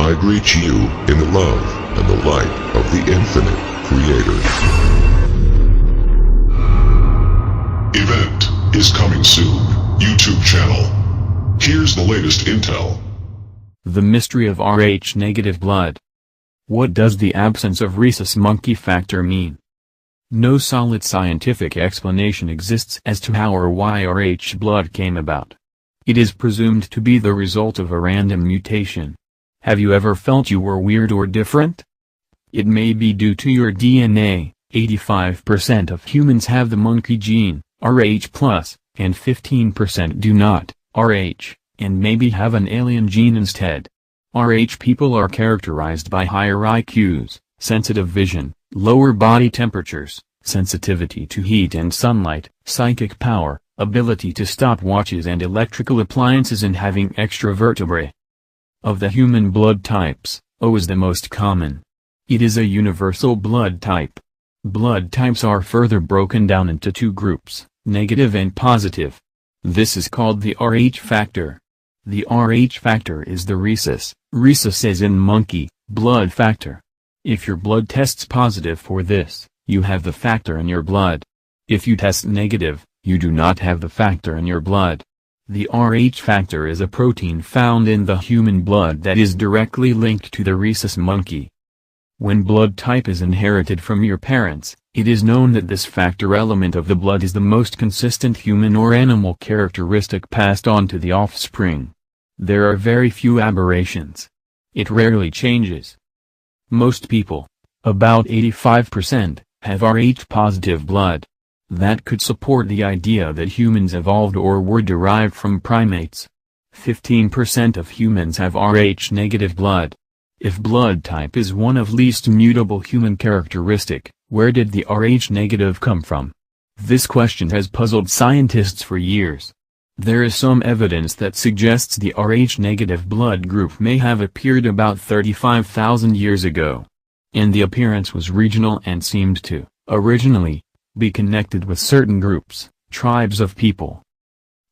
I greet you in the love and the light of the infinite Creator. Event is coming soon. YouTube channel. Here's the latest intel. The mystery of Rh-negative blood. What does the absence of rhesus monkey factor mean? No solid scientific explanation exists as to how or why Rh blood came about. It is presumed to be the result of a random mutation. Have you ever felt you were weird or different? It may be due to your DNA. 85% of humans have the monkey gene, Rh+, and 15% do not, Rh, and maybe have an alien gene instead. Rh people are characterized by higher IQs, sensitive vision, lower body temperatures, sensitivity to heat and sunlight, psychic power, ability to stop watches and electrical appliances, and having extra vertebrae. Of the human blood types, O is the most common. It is a universal blood type. Blood types are further broken down into two groups, negative and positive. This is called the Rh factor. The Rh factor is the rhesus as in monkey, blood factor. If your blood tests positive for this, you have the factor in your blood. If you test negative, you do not have the factor in your blood. The Rh factor is a protein found in the human blood that is directly linked to the rhesus monkey. When blood type is inherited from your parents, it is known that this factor element of the blood is the most consistent human or animal characteristic passed on to the offspring. There are very few aberrations. It rarely changes. Most people, about 85%, have Rh-positive blood. That could support the idea that humans evolved or were derived from primates. 15% of humans have Rh-negative blood. If blood type is one of least mutable human characteristic, where did the Rh-negative come from? This question has puzzled scientists for years. There is some evidence that suggests the Rh-negative blood group may have appeared about 35,000 years ago. And the appearance was regional and seemed to, originally, be connected with certain groups, tribes of people.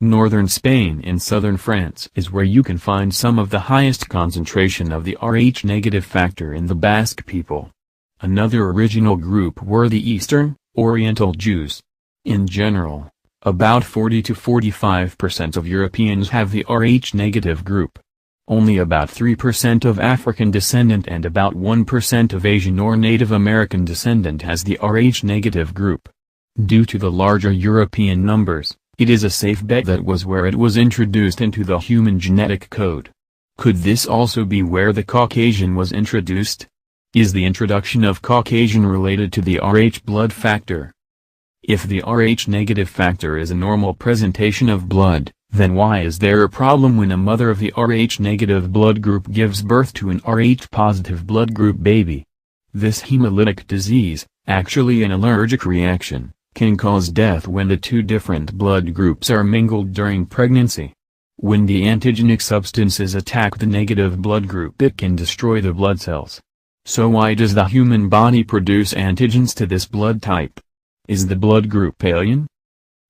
Northern Spain and southern France is where you can find some of the highest concentration of the Rh-negative factor in the Basque people. Another original group were the Eastern, Oriental Jews. In general, about 40 to 45% of Europeans have the Rh-negative group. Only about 3% of African descendant and about 1% of Asian or Native American descendant has the Rh-negative group. Due to the larger European numbers, it is a safe bet that was where it was introduced into the human genetic code. Could this also be where the Caucasian was introduced? Is the introduction of Caucasian related to the Rh blood factor? If the Rh-negative factor is a normal presentation of blood, then why is there a problem when a mother of the Rh-negative blood group gives birth to an Rh-positive blood group baby? This hemolytic disease, actually an allergic reaction, can cause death when the two different blood groups are mingled during pregnancy. When the antigenic substances attack the negative blood group, it can destroy the blood cells. So why does the human body produce antigens to this blood type? Is the blood group alien?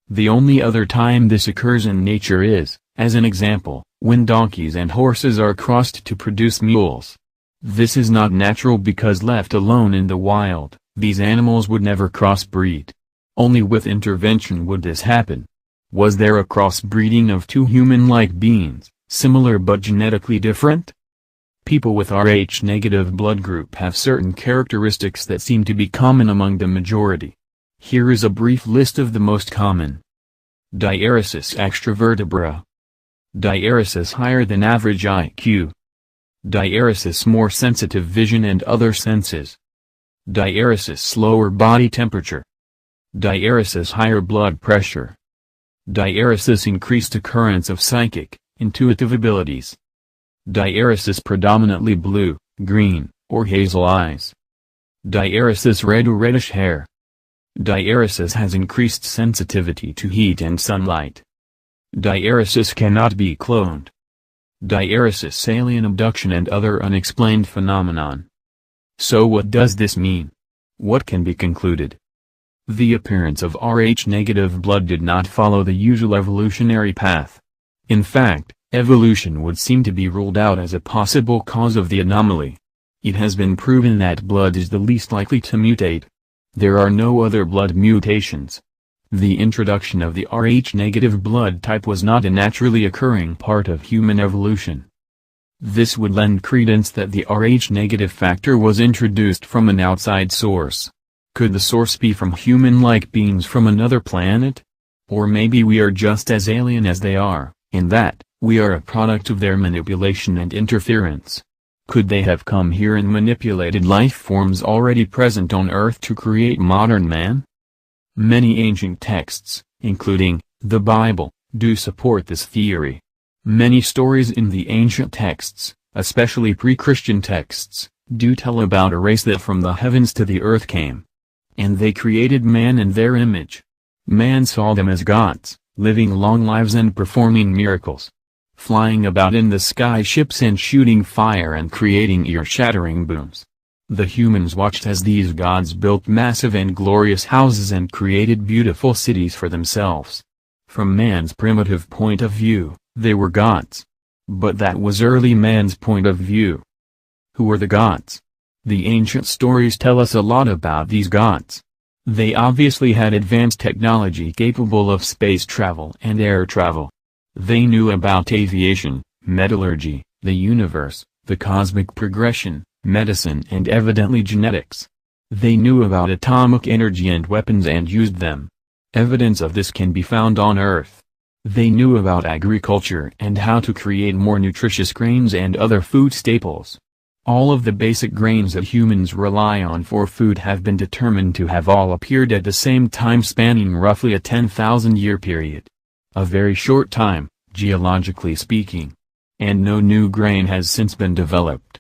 The only other time this occurs in nature is, as an example, when donkeys and horses are crossed to produce mules. This is not natural because left alone in the wild, these animals would never crossbreed. Only with intervention would this happen. Was there a crossbreeding of two human-like beings, similar but genetically different? People with Rh-negative blood group have certain characteristics that seem to be common among the majority. Here is a brief list of the most common. Diaeresis extravertebra. Diaeresis higher than average IQ. Diaeresis more sensitive vision and other senses. Diaeresis slower body temperature. Diaeresis higher blood pressure. Diaeresis increased occurrence of psychic, intuitive abilities. Diaeresis predominantly blue, green, or hazel eyes. Diaeresis red or reddish hair. Diaeresis has increased sensitivity to heat and sunlight. Diaeresis cannot be cloned. Diaeresis alien abduction and other unexplained phenomenon. So what does this mean? What can be concluded? The appearance of Rh-negative blood did not follow the usual evolutionary path. In fact, Evolution would seem to be ruled out as a possible cause of the anomaly. It has been proven that blood is the least likely to mutate. There are no other blood mutations. The introduction of the Rh-negative blood type was not a naturally occurring part of human evolution. This would lend credence that the Rh-negative factor was introduced from an outside source. Could the source be from human-like beings from another planet? Or maybe we are just as alien as they are, in that, we are a product of their manipulation and interference. Could they have come here and manipulated life forms already present on Earth to create modern man? Many ancient texts, including the Bible, do support this theory. Many stories in the ancient texts, especially pre-Christian texts, do tell about a race that from the heavens to the earth came. And they created man in their image. Man saw them as gods, living long lives and performing miracles. Flying about in the sky ships and shooting fire and creating ear-shattering booms. The humans watched as these gods built massive and glorious houses and created beautiful cities for themselves. From man's primitive point of view, they were gods. But that was early man's point of view. Who were the gods? The ancient stories tell us a lot about these gods. They obviously had advanced technology capable of space travel and air travel. They knew about aviation, metallurgy, the universe, the cosmic progression, medicine and evidently genetics. They knew about atomic energy and weapons and used them. Evidence of this can be found on Earth. They knew about agriculture and how to create more nutritious grains and other food staples. All of the basic grains that humans rely on for food have been determined to have all appeared at the same time spanning roughly a 10,000-year period. A very short time, geologically speaking. And no new grain has since been developed.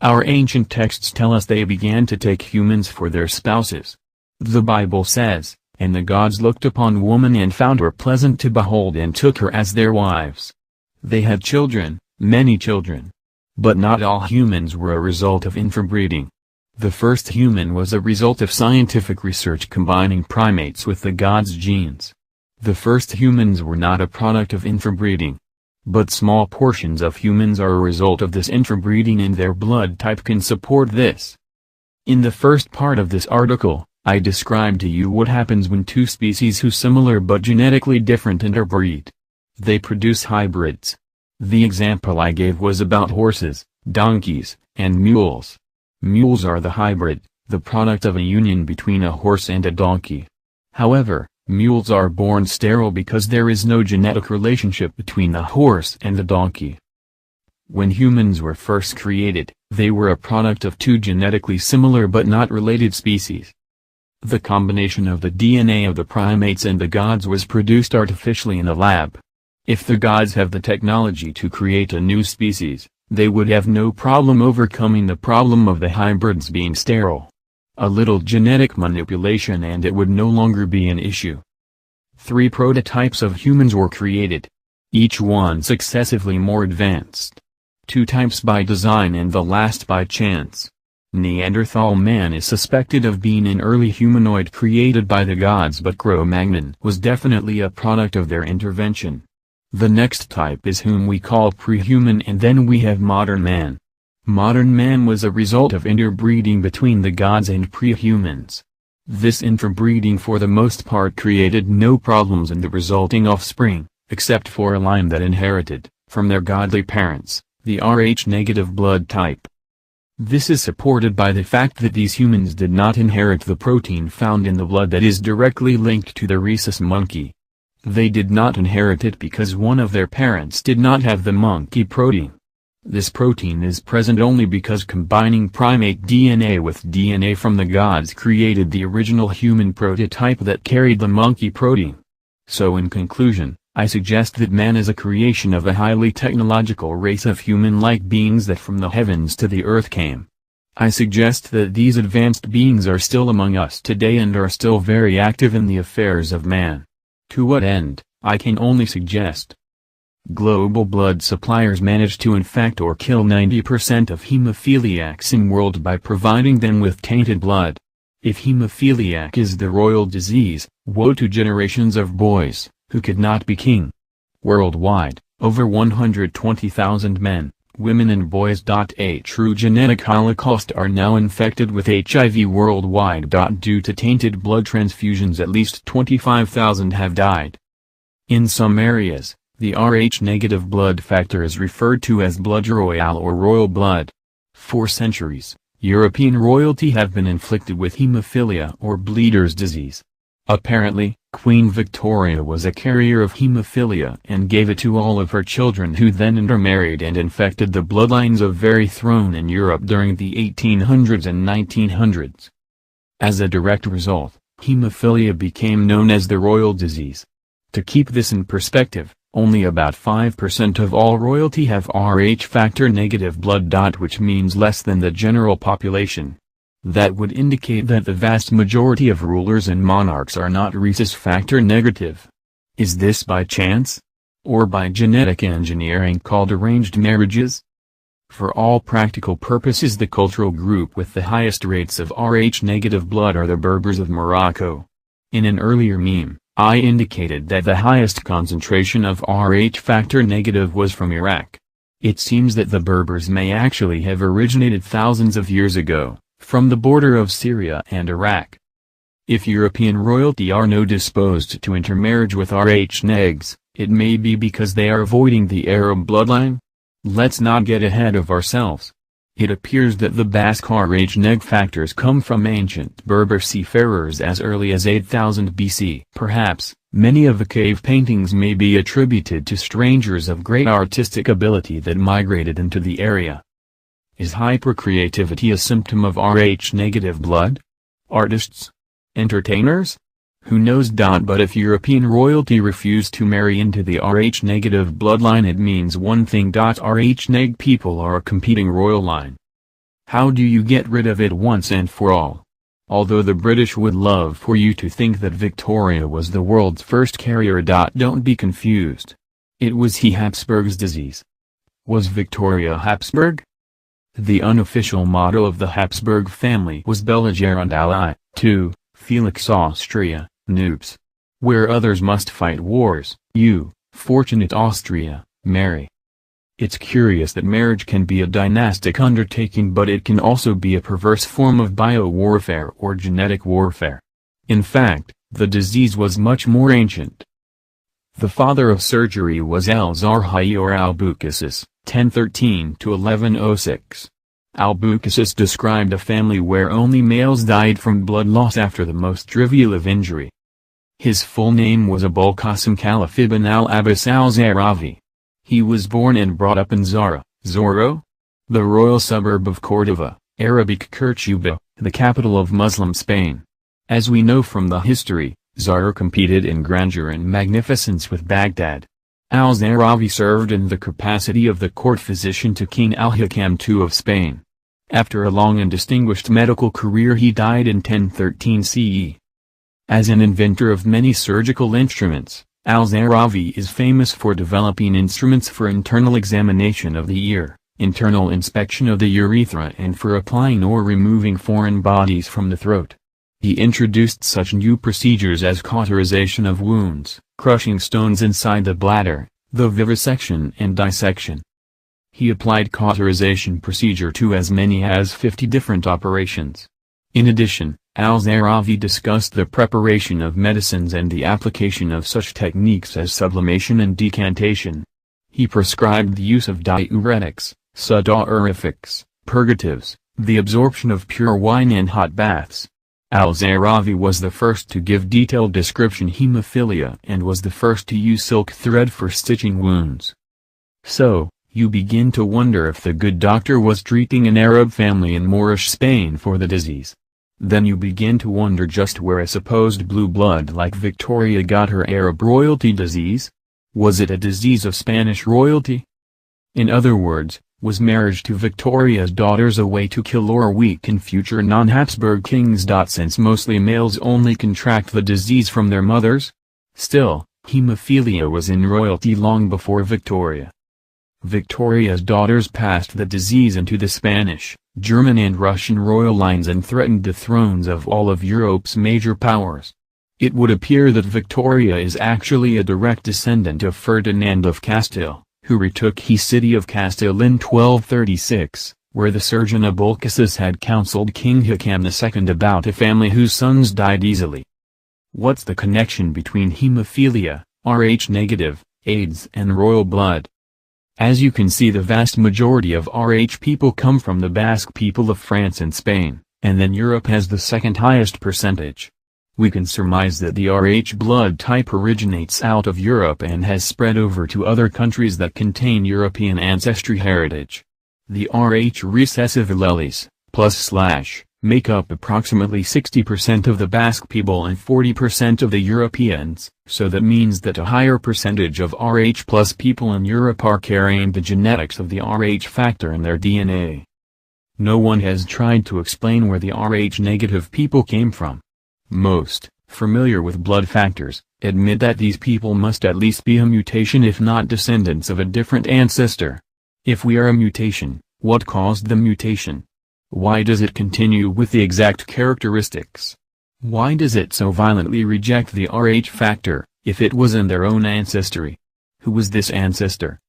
Our ancient texts tell us they began to take humans for their spouses. The Bible says, "And the gods looked upon woman and found her pleasant to behold and took her as their wives." They had children, many children. But not all humans were a result of interbreeding. The first human was a result of scientific research combining primates with the gods' genes. The first humans were not a product of interbreeding. But small portions of humans are a result of this interbreeding and their blood type can support this. In the first part of this article, I described to you what happens when two species who similar but genetically different interbreed. They produce hybrids. The example I gave was about horses, donkeys, and mules. Mules are the hybrid, the product of a union between a horse and a donkey. However, mules are born sterile because there is no genetic relationship between the horse and the donkey. When humans were first created, they were a product of two genetically similar but not related species. The combination of the DNA of the primates and the gods was produced artificially in a lab. If the gods have the technology to create a new species, they would have no problem overcoming the problem of the hybrids being sterile. A little genetic manipulation and it would no longer be an issue. 3 prototypes of humans were created. Each one successively more advanced. 2 types by design and the last by chance. Neanderthal man is suspected of being an early humanoid created by the gods, but Cro-Magnon was definitely a product of their intervention. The next type is whom we call pre-human, and then we have modern man. Modern man was a result of interbreeding between the gods and pre-humans. This interbreeding for the most part created no problems in the resulting offspring, except for a line that inherited, from their godly parents, the Rh-negative blood type. This is supported by the fact that these humans did not inherit the protein found in the blood that is directly linked to the rhesus monkey. They did not inherit it because one of their parents did not have the monkey protein. This protein is present only because combining primate DNA with DNA from the gods created the original human prototype that carried the monkey protein. So in conclusion, I suggest that man is a creation of a highly technological race of human-like beings that from the heavens to the earth came. I suggest that these advanced beings are still among us today and are still very active in the affairs of man. To what end, I can only suggest. Global blood suppliers manage to infect or kill 90% of hemophiliacs in world by providing them with tainted blood. If hemophiliac is the royal disease, woe to generations of boys, who could not be king. Worldwide, Over 120,000 men, women and boys. A true genetic holocaust are now infected with HIV worldwide. Due to tainted blood transfusions at least 25,000 have died. In some areas, the Rh-negative blood factor is referred to as blood royal or royal blood. For centuries, European royalty have been inflicted with hemophilia or bleeder's disease. Apparently, Queen Victoria was a carrier of hemophilia and gave it to all of her children, who then intermarried and infected the bloodlines of very throne in Europe during the 1800s and 1900s. As a direct result, hemophilia became known as the royal disease. To keep this in perspective, only about 5% of all royalty have Rh factor negative blood. Which means less than the general population. That would indicate that the vast majority of rulers and monarchs are not rhesus factor negative. Is this by chance? Or by genetic engineering called arranged marriages? For all practical purposes, the cultural group with the highest rates of Rh negative blood are the Berbers of Morocco. In an earlier meme, I indicated that the highest concentration of Rh factor negative was from Iraq. It seems that the Berbers may actually have originated thousands of years ago, from the border of Syria and Iraq. If European royalty are no disposed to intermarriage with Rh negs, it may be because they are avoiding the Arab bloodline? Let's not get ahead of ourselves. It appears that the Basque Rh neg factors come from ancient Berber seafarers as early as 8000 BC. Perhaps, many of the cave paintings may be attributed to strangers of great artistic ability that migrated into the area. Is hypercreativity a symptom of Rh negative blood? Artists? Entertainers? Who knows? But if European royalty refused to marry into the Rh negative bloodline, it means one thing. Rh neg people are a competing royal line. How do you get rid of it once and for all? Although the British would love for you to think that Victoria was the world's first carrier. Don't be confused. It was Habsburg's disease. Was Victoria Habsburg? The unofficial motto of the Habsburg family was Belligerant ally, to Felix Austria, Nubes. Where others must fight wars, you, fortunate Austria, marry. It's curious that marriage can be a dynastic undertaking, but it can also be a perverse form of bio-warfare or genetic warfare. In fact, the disease was much more ancient. The father of surgery was Al-Zarhai or Albucasis, 1013 to 1106. Albucasis described a family where only males died from blood loss after the most trivial of injury. His full name was Abul Qasim Khalif ibn al-Abbas al-Zahrawi. He was born and brought up in Zara, Zoro, the royal suburb of Córdoba, Arabic Corchuba, the capital of Muslim Spain. As we know from the history, Zara competed in grandeur and magnificence with Baghdad. Al-Zahrawi served in the capacity of the court physician to King Al-Hakam II of Spain. After a long and distinguished medical career, he died in 1013 CE. As an inventor of many surgical instruments, Al-Zahrawi is famous for developing instruments for internal examination of the ear, internal inspection of the urethra, and for applying or removing foreign bodies from the throat. He introduced such new procedures as cauterization of wounds, crushing stones inside the bladder, the vivisection and dissection. He applied cauterization procedure to as many as 50 different operations. In addition, Al-Zahrawi discussed the preparation of medicines and the application of such techniques as sublimation and decantation. He prescribed the use of diuretics, sudorifics, purgatives, the absorption of pure wine and hot baths. Al-Zahrawi was the first to give detailed description hemophilia and was the first to use silk thread for stitching wounds. So, you begin to wonder if the good doctor was treating an Arab family in Moorish Spain for the disease. Then you begin to wonder just where a supposed blue blood like Victoria got her Arab royalty disease. Was it a disease of Spanish royalty? In other words, was marriage to Victoria's daughters a way to kill or weaken future non-Habsburg kings? Since mostly males only contract the disease from their mothers? Still, hemophilia was in royalty long before Victoria. Victoria's daughters passed the disease into the Spanish, German and Russian royal lines and threatened the thrones of all of Europe's major powers. It would appear that Victoria is actually a direct descendant of Ferdinand of Castile, who retook his city of Castile in 1236, where the surgeon Abulcasis had counseled King Hikam II about a family whose sons died easily. What's the connection between hemophilia, Rh-negative, AIDS and royal blood? As you can see, the vast majority of Rh people come from the Basque people of France and Spain, and then Europe has the second highest percentage. We can surmise that the Rh blood type originates out of Europe and has spread over to other countries that contain European ancestry heritage. The Rh recessive alleles, +/ make up approximately 60% of the Basque people and 40% of the Europeans, so that means that a higher percentage of Rh plus people in Europe are carrying the genetics of the Rh factor in their DNA. No one has tried to explain where the Rh negative people came from. Most, familiar with blood factors, admit that these people must at least be a mutation if not descendants of a different ancestor. If we are a mutation, what caused the mutation? Why does it continue with the exact characteristics? Why does it so violently reject the Rh factor, if it was in their own ancestry? Who was this ancestor?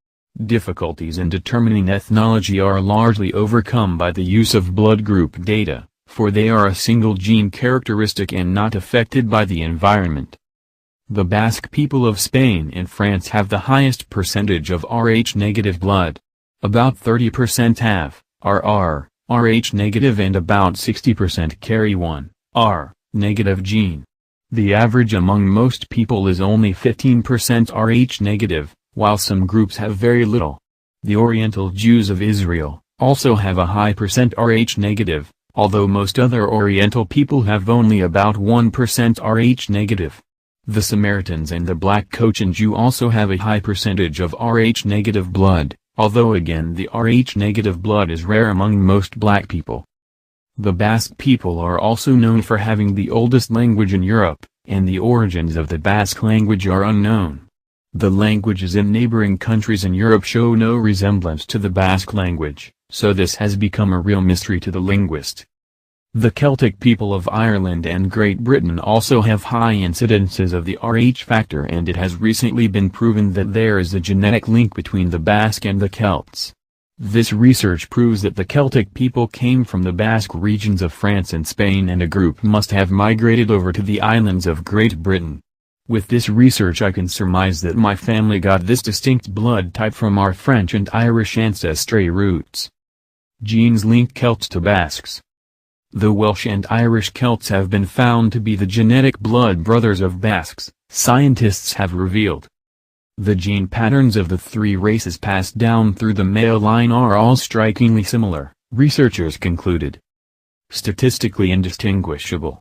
Difficulties in determining ethnology are largely overcome by the use of blood group data, for they are a single gene characteristic and not affected by the environment. The Basque people of Spain and France have the highest percentage of Rh-negative blood. About 30% have RR, Rh-negative, and about 60% carry one R-negative gene. The average among most people is only 15% Rh-negative, while some groups have very little. The Oriental Jews of Israel also have a high percent Rh-negative, although most other Oriental people have only about 1% Rh-negative. The Samaritans and the Black Cochin Jew also have a high percentage of Rh-negative blood, although again the Rh-negative blood is rare among most black people. The Basque people are also known for having the oldest language in Europe, and the origins of the Basque language are unknown. The languages in neighboring countries in Europe show no resemblance to the Basque language, so this has become a real mystery to the linguist. The Celtic people of Ireland and Great Britain also have high incidences of the Rh factor, and it has recently been proven that there is a genetic link between the Basque and the Celts. This research proves that the Celtic people came from the Basque regions of France and Spain, and a group must have migrated over to the islands of Great Britain. With this research I can surmise that my family got this distinct blood type from our French and Irish ancestry roots. Genes link Celts to Basques. The Welsh and Irish Celts have been found to be the genetic blood brothers of Basques, scientists have revealed. The gene patterns of the three races passed down through the male line are all strikingly similar, researchers concluded. Statistically indistinguishable.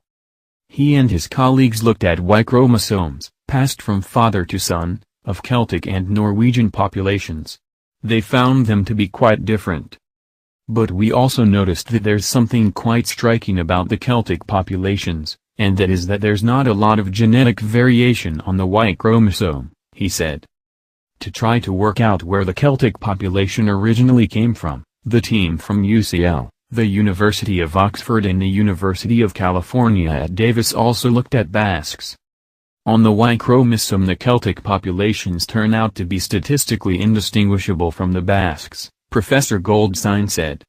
He and his colleagues looked at Y chromosomes, passed from father to son, of Celtic and Norwegian populations. They found them to be quite different. But we also noticed that there's something quite striking about the Celtic populations, and that is that there's not a lot of genetic variation on the Y chromosome, he said. To try to work out where the Celtic population originally came from, the team from UCL, the University of Oxford and the University of California at Davis also looked at Basques. On the Y chromosome the Celtic populations turn out to be statistically indistinguishable from the Basques, Professor Goldstein said.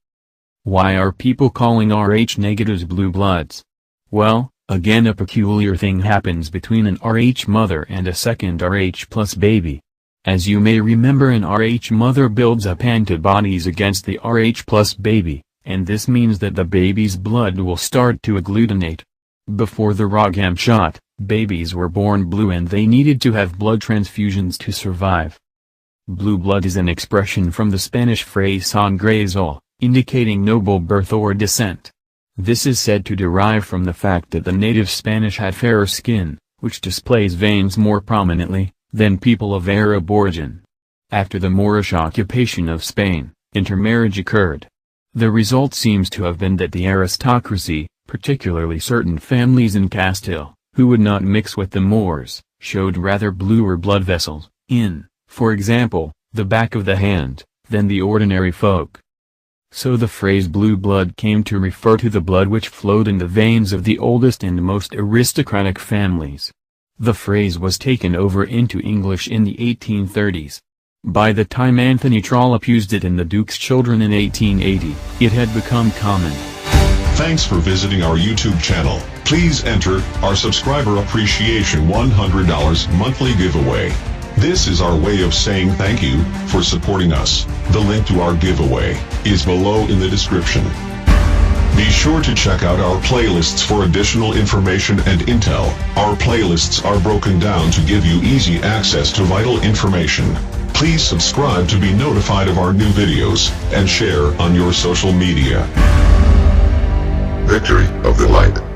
Why are people calling Rh negatives blue bloods? Well, again a peculiar thing happens between an Rh mother and a second Rh plus baby. As you may remember, an Rh mother builds up antibodies against the Rh plus baby, and this means that the baby's blood will start to agglutinate. Before the ROGAM shot, babies were born blue and they needed to have blood transfusions to survive. Blue blood is an expression from the Spanish phrase sangre azul, indicating noble birth or descent. This is said to derive from the fact that the native Spanish had fairer skin, which displays veins more prominently, than people of Arab origin. After the Moorish occupation of Spain, intermarriage occurred. The result seems to have been that the aristocracy, particularly certain families in Castile, who would not mix with the Moors, showed rather bluer blood vessels, in, for example, the back of the hand, than the ordinary folk. So the phrase blue blood came to refer to the blood which flowed in the veins of the oldest and most aristocratic families. The phrase was taken over into English in the 1830s. By the time Anthony Trollope used it in The Duke's Children in 1880, it had become common. Thanks for visiting our YouTube channel. Please enter our subscriber appreciation $100 monthly giveaway. This is our way of saying thank you for supporting us. The link to our giveaway is below in the description. Be sure to check out our playlists for additional information and intel. Our playlists are broken down to give you easy access to vital information. Please subscribe to be notified of our new videos, and share on your social media. Victory of the Light.